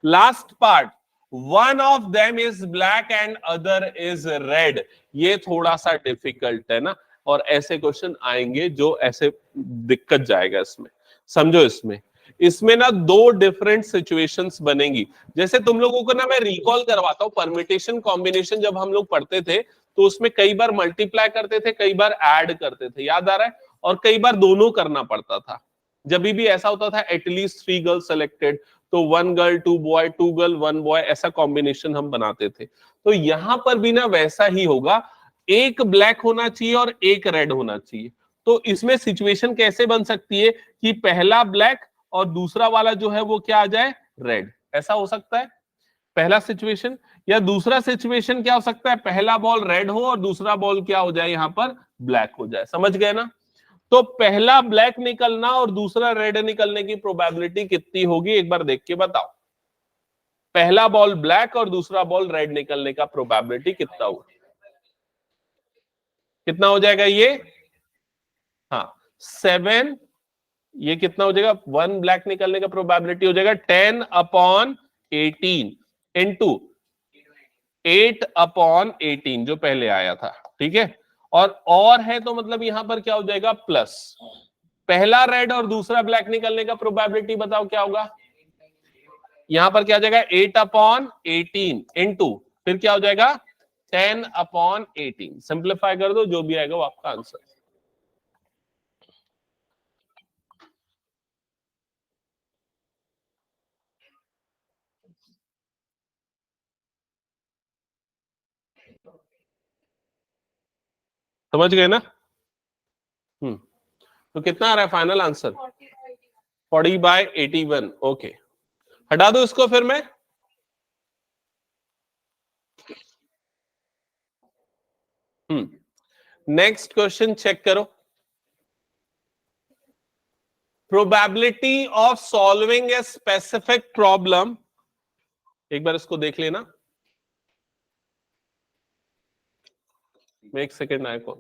Last part, one of them is black and other is red. ये थोड़ा सा डिफिकल्ट है ना, और ऐसे क्वेश्चन आएंगे जो ऐसे दिक्कत जाएगा इसमें। समझो, इसमें इसमें ना दो डिफरेंट सिचुएशंस बनेंगी। जैसे तुम लोगों को ना मैं रिकॉल करवाता हूं, परमिटेशन कॉम्बिनेशन जब हम लोग पढ़ते थे तो उसमें कई बार मल्टीप्लाई करते थे, कई बार ऐड करते थे, याद आ रहा है? और कई बार दोनों करना पड़ता था। जब भी ऐसा होता था एटलीस्ट 3 गर्ल्स सेलेक्टेड, तो 1 गर्ल 2 बॉय, 2 गर्ल 1 बॉय, ऐसा कॉम्बिनेशन हम बनाते थे। तो यहां पर भी ना वैसा ही होगा, एक ब्लैक होना चाहिए और एक रेड होना चाहिए। तो इसमें सिचुएशन कैसे बन सकती है कि पहला ब्लैक और दूसरा वाला जो है वो क्या आ जाए, रेड। ऐसा हो सकता है पहला सिचुएशन। या दूसरा सिचुएशन क्या हो सकता है, पहला बॉल रेड हो और दूसरा बॉल क्या हो जाए, यहां पर ब्लैक हो जाए। समझ गए ना? तो पहला ब्लैक निकलना और दूसरा रेड निकलने की प्रोबेबिलिटी कितनी होगी, एक बार देख के बताओ। पहला बॉल ब्लैक और दूसरा बॉल रेड निकलने का प्रोबेबिलिटी कितना होगा, कितना हो जाएगा ये? हाँ, 7। ये कितना हो जाएगा, 1 ब्लैक निकलने का प्रोबेबिलिटी हो जाएगा 10/18 इंटू 8/18 जो पहले आया था। ठीक है, और है तो मतलब यहां पर क्या हो जाएगा, प्लस। पहला रेड और दूसरा ब्लैक निकलने का प्रोबेबिलिटी बताओ क्या होगा। यहां पर क्या हो जाएगा, 8/18 इंटू फिर क्या हो जाएगा, 10/18। सिंप्लीफाई कर दो, जो भी आएगा वो आपका आंसर। समझ गए ना? तो कितना आ रहा है फाइनल आंसर, 40/81। ओके, हटा दो इसको फिर मैं। नेक्स्ट क्वेश्चन चेक करो। Probability of solving a specific problem, एक बार इसको देख लेना। एक सेकेंड आए को।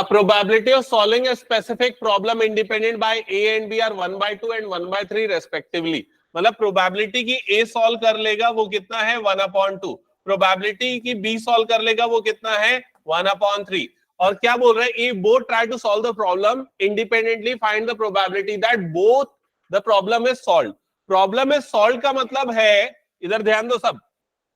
Probability of solving a specific problem independent by A and B are 1/2 and 1/3 respectively. मतलब प्रोबेबिलिटी की A सॉल्व कर लेगा वो कितना है 1/2, प्रोबेबिलिटी की B सॉल्व कर लेगा वो कितना है 1/3. और क्या बोल रहे हैं, if both try to solve the problem independently find the probability that both the problem is solved. Problem is solve का मतलब है, इधर ध्यान दो सब,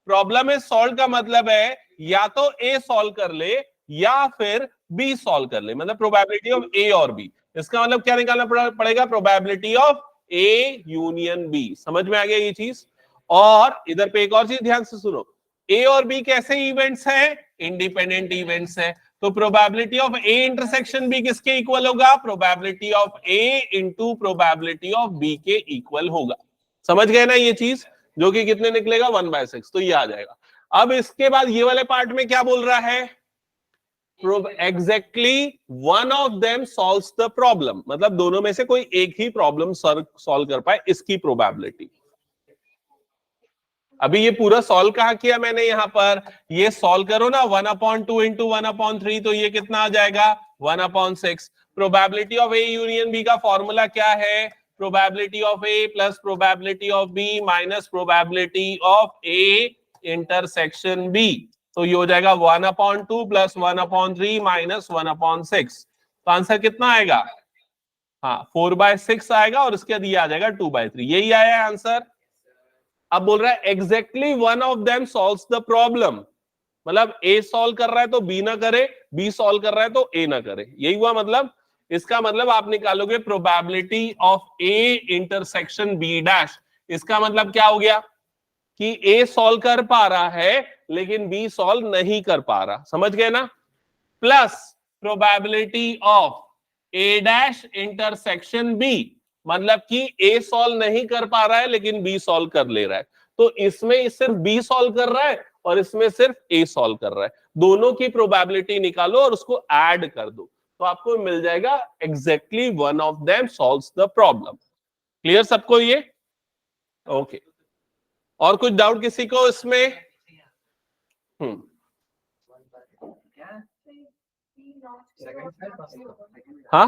प्रॉब्लम इज सॉल्व का मतलब है या तो A सॉल्व कर ले या फिर B सॉल्व कर ले, मतलब प्रोबेबिलिटी ऑफ A और B. इसका मतलब क्या निकालना पड़ेगा, probability of A union B. समझ में आ गया ये चीज. और इधर पे एक और चीज ध्यान से सुनो, A और B कैसे इवेंट्स हैं, इंडिपेंडेंट इवेंट्स हैं. तो probability of A intersection B किसके इक्वल होगा, probability of A into probability of B के इक्वल होगा. समझ गए ना ये चीज, जो कि कितने निकलेगा 1/6. तो ये आ जाएगा. अब इसके बाद ये वाले पार्ट में क्या बोल रहा है, exactly one of them solves the problem, मतलब दोनों में से कोई एक ही प्रॉब्लम सॉल्व कर पाए, इसकी प्रोबेबिलिटी. अभी ये पूरा सॉल्व कहा किया मैंने, यहां पर ये सॉल्व करो ना 1/2 इंटू 1/3, तो ये कितना आ जाएगा 1/6. Probability of A union B का फॉर्मूला क्या है, probability of A plus probability of B minus probability of A intersection B. तो ये हो जाएगा 1/2 प्लस 1/3 माइनस 1/6. तो आंसर कितना आएगा, हाँ 4/6 आएगा, और इसके बाद ये आ जाएगा 2/3. यही आया आंसर. अब बोल रहा है exactly one of them solves the problem, मतलब A सॉल्व कर रहा है तो B ना करे, B सॉल्व कर रहा है तो A ना करे. यही हुआ मतलब. इसका मतलब आप निकालोगे probability of A intersection B dash. इसका मतलब क्या हो गया कि A सॉल्व कर पा रहा है लेकिन B सॉल्व नहीं कर पा रहा. समझ गए ना. Plus probability of A dash intersection B, मतलब कि A सॉल्व नहीं कर पा रहा है लेकिन B सॉल्व कर ले रहा है. तो इसमें सिर्फ B सॉल्व कर रहा है और इसमें सिर्फ A सॉल्व कर रहा है. दोनों की प्रोबेबिलिटी निकालो और उसको ऐड कर दो, तो आपको मिल जाएगा exactly one of them solves the problem. Clear सबको ये, ओके. और कुछ डाउट किसी को इसमें? हाँ